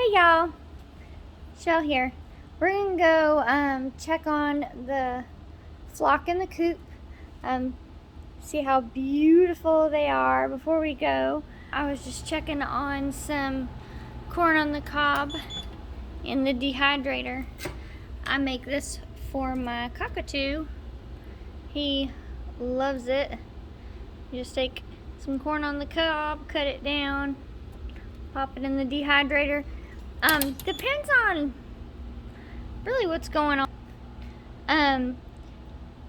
Hey y'all, Shell here. We're gonna go check on the flock in the coop, see how beautiful they are. Before we go, I was just checking on some corn on the cob in the dehydrator. I make this for my cockatoo. He loves it. You just take some corn on the cob, cut it down, pop it in the dehydrator. Depends on really what's going on.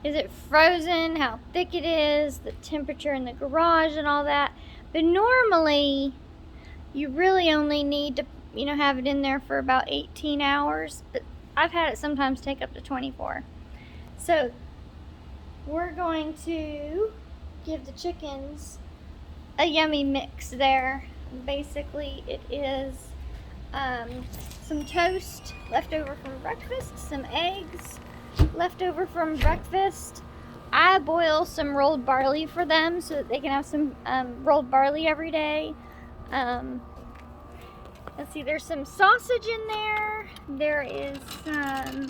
Is it frozen, how thick it is, the temperature in the garage and all that. But normally you really only need to, have it in there for about 18 hours. But I've had it sometimes take up to 24. So we're going to give the chickens a yummy mix there. Basically it is some toast left over from breakfast, some eggs left over from breakfast. I boil some rolled barley for them so that they can have some rolled barley every day. Let's see, there's some sausage in there. There is some,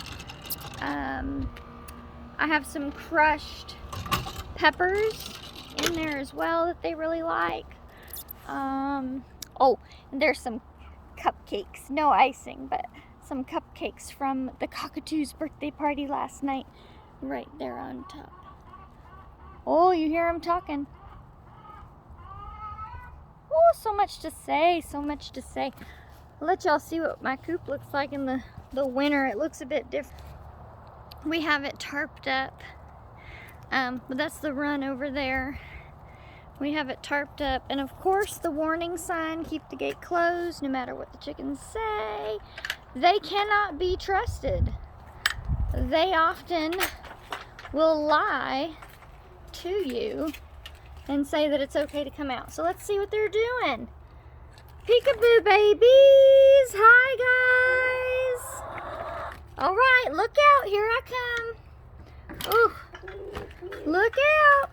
I have some crushed peppers in there as well that they really like. Oh, and there's some cupcakes, no icing, but some cupcakes from the cockatoo's birthday party last night, right there on top. Oh, you hear them talking. Oh, so much to say, so much to say. I'll let y'all see what my coop looks like in the winter. It looks a bit different. We have it tarped up, but that's the run over there. We have it tarped up, and of course the warning sign, keep the gate closed no matter what the chickens say. They cannot be trusted. They often will lie to you and say that it's okay to come out. So let's see what they're doing. Peekaboo babies, hi guys. All right, look out, here I come. Ooh, look out.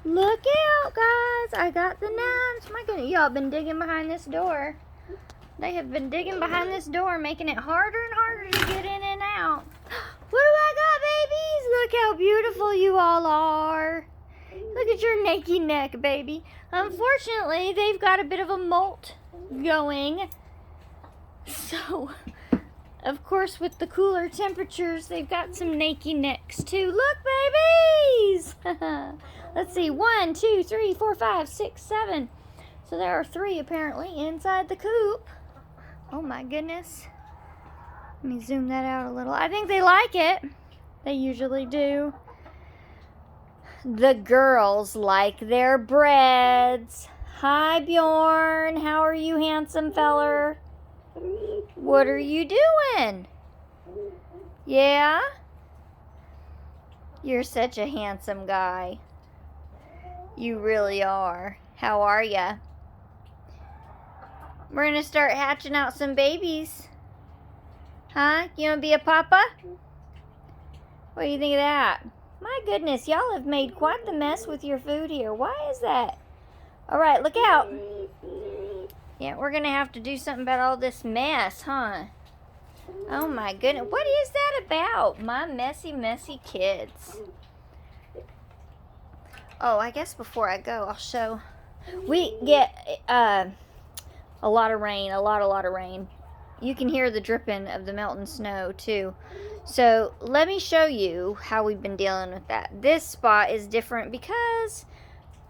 Look out, guys. I got the knives. My goodness, y'all been digging behind this door. They have been digging behind this door, making it harder and harder to get in and out. What do I got, babies? Look how beautiful you all are. Look at your naked neck, baby. Unfortunately, they've got a bit of a molt going. So, of course, with the cooler temperatures, they've got some naked necks too. Look, babies! Let's see, 1, 2, 3, 4, 5, 6, 7. So there are 3 apparently inside the coop. Oh my goodness. Let me zoom that out a little. I think they like it. They usually do. The girls like their breads. Hi, Bjorn. How are you, handsome feller? What are you doing? Yeah? You're such a handsome guy. You really are. How are ya? We're gonna start hatching out some babies. Huh? You wanna be a papa? What do you think of that? My goodness, y'all have made quite the mess with your food here. Why is that? Alright, look out. Yeah, we're gonna have to do something about all this mess, huh? Oh my goodness, what is that about? My messy, messy kids. Oh, I guess before I go, I'll show. We get a lot of rain, a lot of rain. You can hear the dripping of the melting snow too. So let me show you how we've been dealing with that. This spot is different because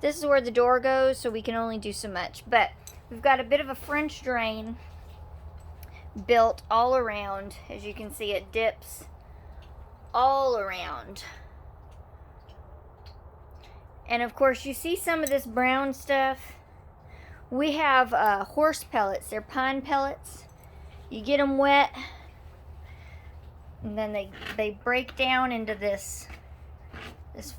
this is where the door goes, so we can only do so much. But we've got a bit of a French drain built all around. As you can see, it dips all around. And of course, you see some of this brown stuff. We have horse pellets. They're pine pellets. You get them wet, and then they break down into this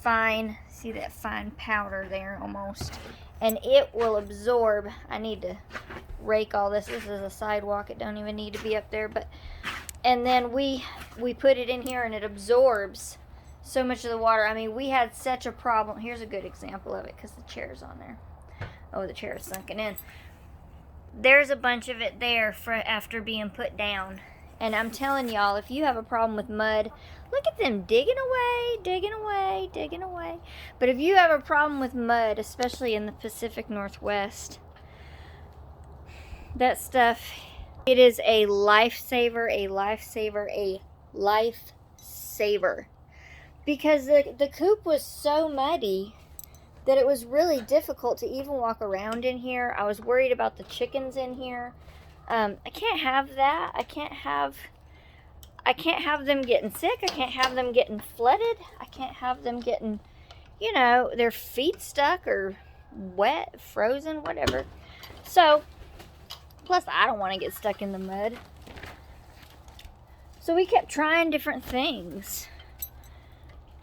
fine, see that fine powder there almost, and it will absorb. I need to rake all this. This is a sidewalk. It don't even need to be up there, but and then we put it in here and it absorbs so much of the water. I mean, we had such a problem. Here's a good example of it because the chair's on there. Oh, the chair is sunken in. there's a bunch of it there for after being put down. And I'm telling y'all, if you have a problem with mud, look at them digging away, digging away, digging away. But if you have a problem with mud, especially in the Pacific Northwest, that stuff, it is a lifesaver, a lifesaver, a lifesaver. Because the coop was so muddy that it was really difficult to even walk around in here. I was worried about the chickens in here. I can't have that. I can't have them getting sick. I can't have them getting flooded. I can't have them getting, you know, their feet stuck or wet, frozen, whatever. So, plus I don't want to get stuck in the mud. So we kept trying different things.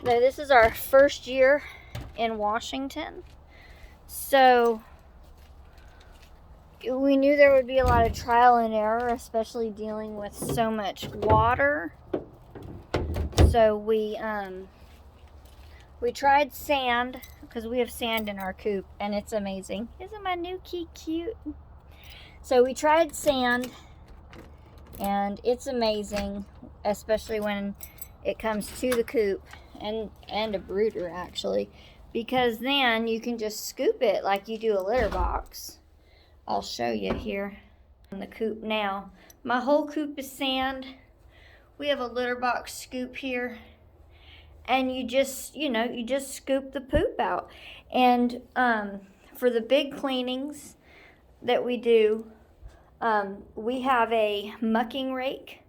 Now, this is our first year in Washington. So we knew there would be a lot of trial and error, especially dealing with so much water. So we tried sand, because we have sand in our coop, and it's amazing. Isn't my new key cute? So we tried sand, and it's amazing, especially when it comes to the coop and a brooder, actually, because then you can just scoop it like you do a litter box. I'll show you here in the coop now. My whole coop is sand. We have a litter box scoop here, and you just, you know, you just scoop the poop out. And for the big cleanings that we do, we have a mucking rake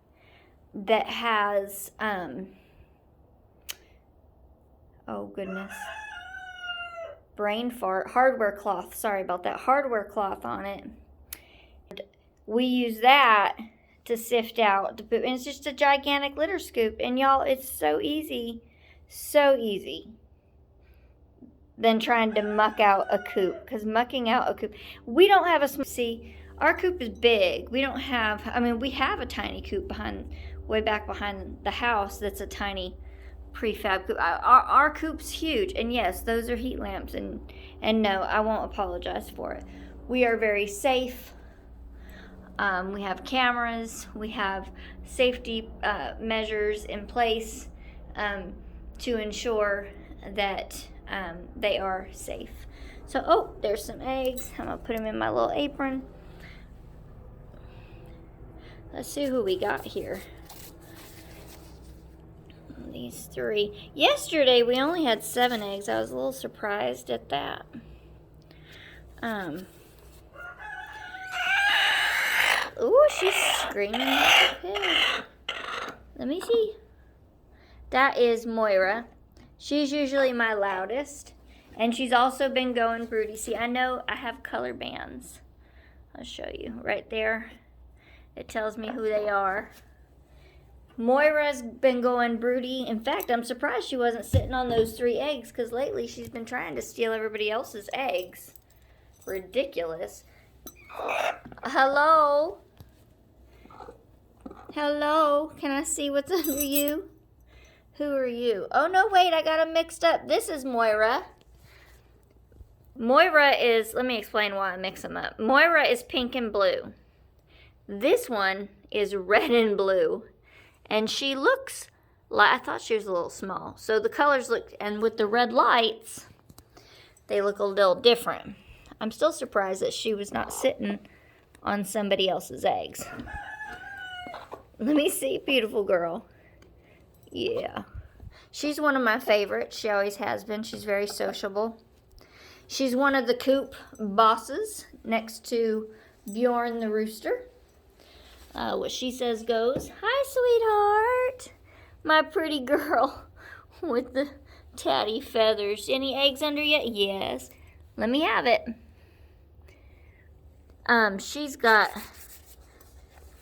that has oh goodness, brain fart, hardware cloth, sorry about that, hardware cloth on it. And we use that to sift out the poop, and it's just a gigantic litter scoop. And y'all, it's so easy than trying to muck out a coop, because mucking out a coop, we don't have a, see, our coop is big. We don't have, I mean, we have a tiny coop way back behind the house that's a tiny prefab coop. Our coop's huge, and yes, those are heat lamps, and no, I won't apologize for it. We are very safe. We have cameras. We have safety measures in place to ensure that they are safe. So, oh, there's some eggs. I'm gonna put them in my little apron. Let's see who we got here. These 3. Yesterday we only had 7 eggs. I was a little surprised at that. Ooh, she's screaming like a pig. Let me see. That is Moira. She's usually my loudest, and she's also been going broody. See, I know I have color bands. I'll show you right there. It tells me who they are. Moira's been going broody. In fact, I'm surprised she wasn't sitting on those 3 eggs, because lately she's been trying to steal everybody else's eggs. Ridiculous. Hello? Hello? Can I see what's under you? Who are you? Oh, no, wait, I got them mixed up. This is Moira. Moira is, let me explain why I mix them up. Moira is pink and blue. This one is red and blue. And she looks like, I thought she was a little small. So the colors look, and with the red lights, they look a little different. I'm still surprised that she was not sitting on somebody else's eggs. Let me see, beautiful girl. Yeah. She's one of my favorites. She always has been. She's very sociable. She's one of the coop bosses next to Bjorn the rooster. What she says goes. Hi, sweetheart. My pretty girl with the tatty feathers. Any eggs under yet? Yes. Let me have it. She's got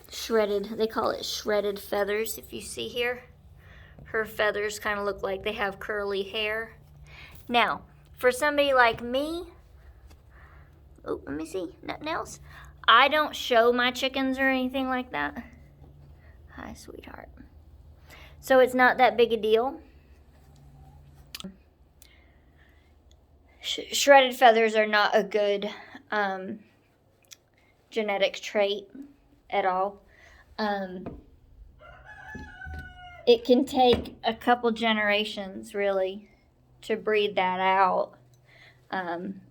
shredded, they call it shredded feathers, if you see here. Her feathers kind of look like they have curly hair. Now, for somebody like me, oh, let me see, nothing else. I don't show my chickens or anything like that. Hi, sweetheart. So it's not that big a deal. Shredded feathers are not a good genetic trait at all. It can take a couple generations, really, to breed that out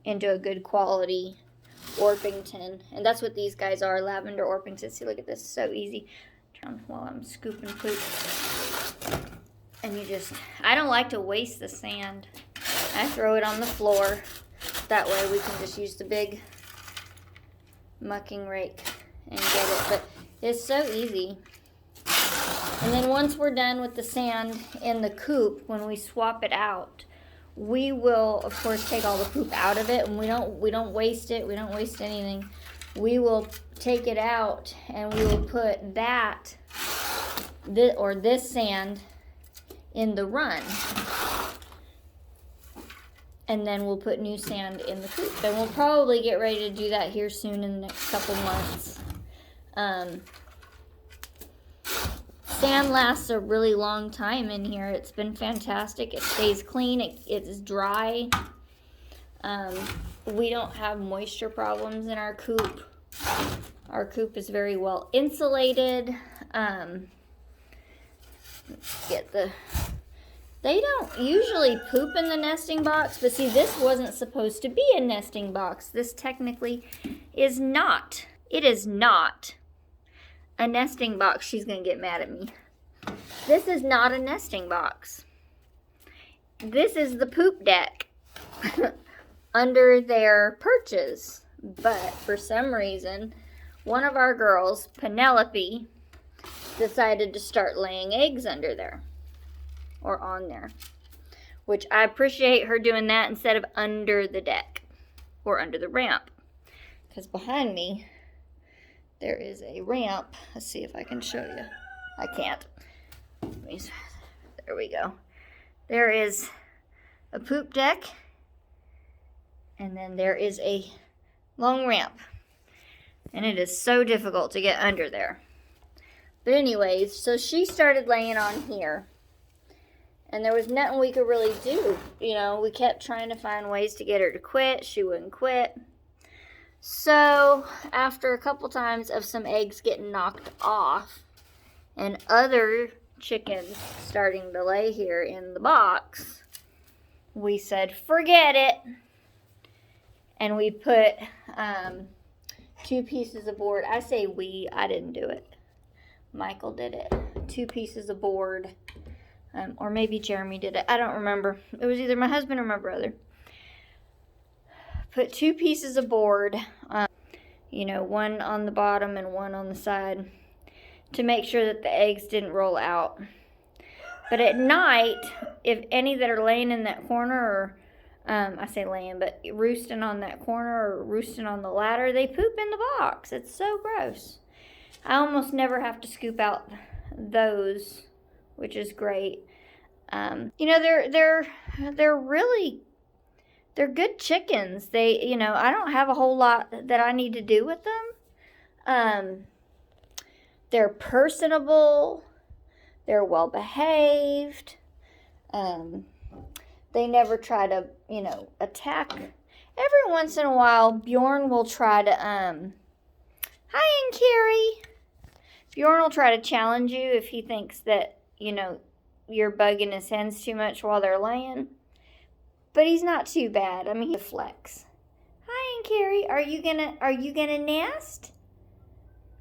into a good quality Orpington. And that's what these guys are, Lavender Orpingtons. See, look at this, so easy. Turn while I'm scooping poop. And you just, I don't like to waste the sand. I throw it on the floor. That way we can just use the big mucking rake and get it. But it's so easy. And then once we're done with the sand in the coop, when we swap it out, we will, of course, take all the poop out of it, and we don't waste it. We don't waste anything. We will take it out, and we will put this sand in the run, and then we'll put new sand in the coop. And we'll probably get ready to do that here soon in the next couple months. Sand lasts a really long time in here. It's been fantastic. It stays clean. It is dry. We don't have moisture problems in our coop. Our coop is very well insulated. They don't usually poop in the nesting box, but see, this wasn't supposed to be a nesting box. This technically is not. It is not a nesting box. She's gonna get mad at me. This is not a nesting box. This is the poop deck under their perches. But for some reason, one of our girls, Penelope, decided to start laying eggs under there, or on there, which I appreciate her doing that instead of under the deck or under the ramp, because behind me there is a ramp. Let's see if I can show you. I can't. There we go. There is a poop deck, and then there is a long ramp, and it is so difficult to get under there. But anyways, so she started laying on here, and there was nothing we could really do. You know, we kept trying to find ways to get her to quit. She wouldn't quit. So after a couple times of some eggs getting knocked off and other chickens starting to lay here in the box, we said, forget it. And we put 2 pieces of board. I say we, I didn't do it. Michael did it. 2 pieces of board. Or maybe Jeremy did it. I don't remember. It was either my husband or my brother. Put 2 pieces of board, you know, one on the bottom and one on the side, to make sure that the eggs didn't roll out. But at night, if any that are laying in that corner, or I say laying, but roosting on that corner or roosting on the ladder, they poop in the box. It's so gross. I almost never have to scoop out those, which is great. You know, they're really, they're good chickens. They, you know, I don't have a whole lot that I need to do with them. They're personable. They're well behaved. They never try to, you know, attack. Every once in a while, Bjorn will try to, hi, Aunt Carrie. Bjorn will try to challenge you if he thinks that, you know, you're bugging his hens too much while they're laying. But he's not too bad. I mean, he flex. Hi, Aunt Carrie. Are you gonna nest?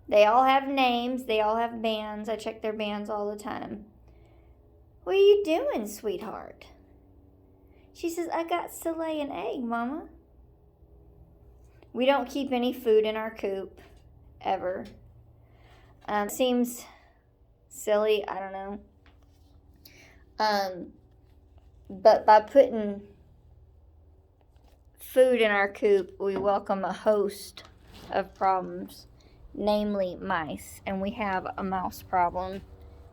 They all have names. They all have bands. I check their bands all the time. What are you doing, sweetheart? She says, I got to lay an egg, Mama. We don't keep any food in our coop, ever. Seems silly, I don't know. But by putting food in our coop, we welcome a host of problems, namely mice. And we have a mouse problem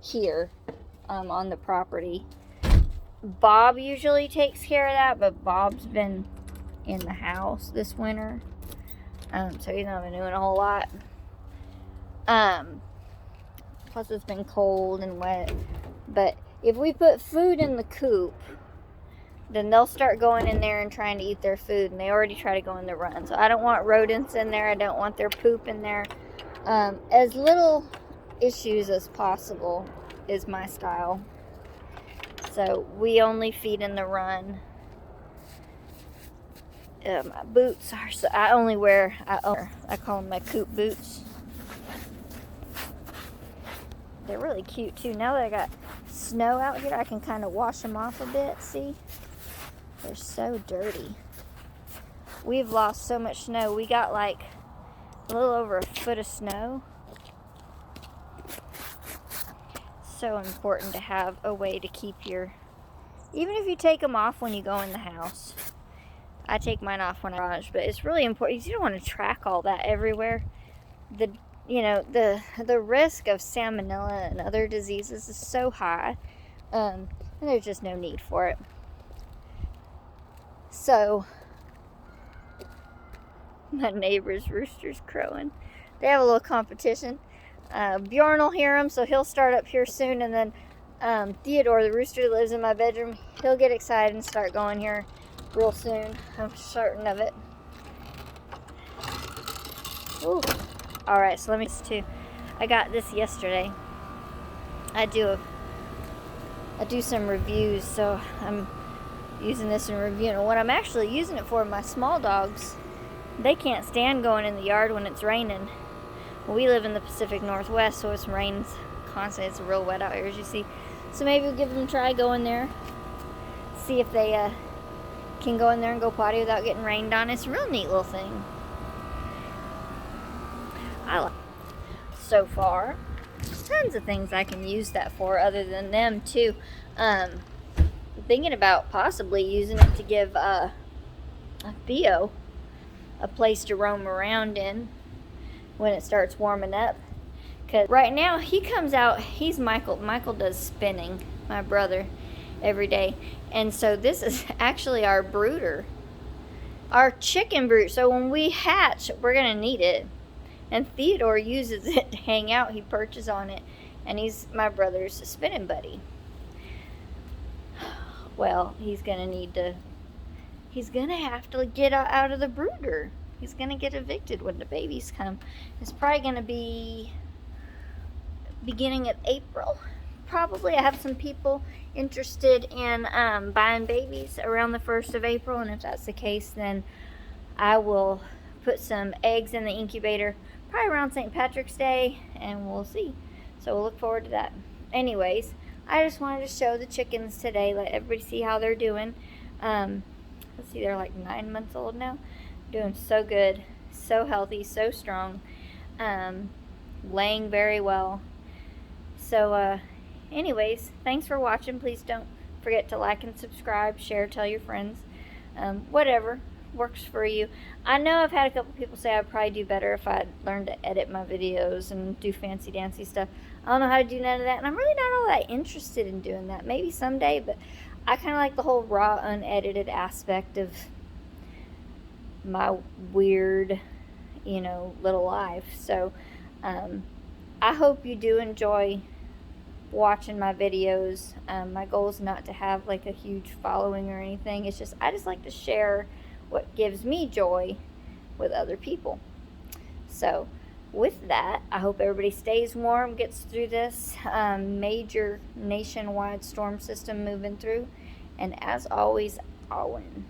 here on the property. Bob usually takes care of that, but Bob's been in the house this winter, so he's not been doing a whole lot. Plus it's been cold and wet. But if we put food in the coop, then they'll start going in there and trying to eat their food, and they already try to go in the run. So I don't want rodents in there. I don't want their poop in there. As little issues as possible is my style. So we only feed in the run. My boots are, so I only wear, I call them my coop boots. They're really cute too. Now that I got snow out here, I can kind of wash them off a bit. See? They're so dirty. We've lost so much snow. We got like a little over a foot of snow. So important to have a way to keep your, even if you take them off when you go in the house. I take mine off when I garage, but it's really important because you don't want to track all that everywhere. The risk of salmonella and other diseases is so high, and there's just no need for it. So my neighbor's rooster's crowing. They have a little competition. Bjorn will hear him, so he'll start up here soon, and then Theodore, the rooster that lives in my bedroom, he'll get excited and start going here real soon. I'm certain of it. Ooh. Alright, so let me too. I got this yesterday. I do some reviews, so I'm using this and reviewing. What I'm actually using it for, my small dogs, they can't stand going in the yard when it's raining. We live in the Pacific Northwest, so it rains constantly. It's real wet out here, as you see. So maybe we'll give them a try, go in there, see if they can go in there and go potty without getting rained on. It's a real neat little thing. I like it. So far, tons of things I can use that for other than them too. Thinking about possibly using it to give Theo a place to roam around in when it starts warming up. Because right now he comes out, he's Michael does spinning, my brother, every day. And so this is actually our brooder, our chicken brood. So when we hatch, we're gonna need it. And Theodore uses it to hang out. He perches on it, and he's my brother's spinning buddy. Well, he's gonna have to get out of the brooder. He's gonna get evicted when the babies come. It's probably gonna be beginning of April. Probably. I have some people interested in buying babies around the 1st of April, and if that's the case, then I will put some eggs in the incubator probably around St. Patrick's Day, and we'll see. So we'll look forward to that. Anyways, I just wanted to show the chickens today, let everybody see how they're doing. Let's see, they're like 9 months old now. Doing so good, so healthy, so strong, laying very well. So anyways, thanks for watching. Please don't forget to like and subscribe, share, tell your friends, whatever works for you. I know I've had a couple people say I'd probably do better if I learned to edit my videos and do fancy dancy stuff. I don't know how to do none of that, and I'm really not all that interested in doing that. Maybe someday, but I kind of like the whole raw, unedited aspect of my weird, little life. So I hope you do enjoy watching my videos. My goal is not to have like a huge following or anything. It's just I just like to share what gives me joy with other people. So with that, I hope everybody stays warm, gets through this major nationwide storm system moving through, and as always, I'll win.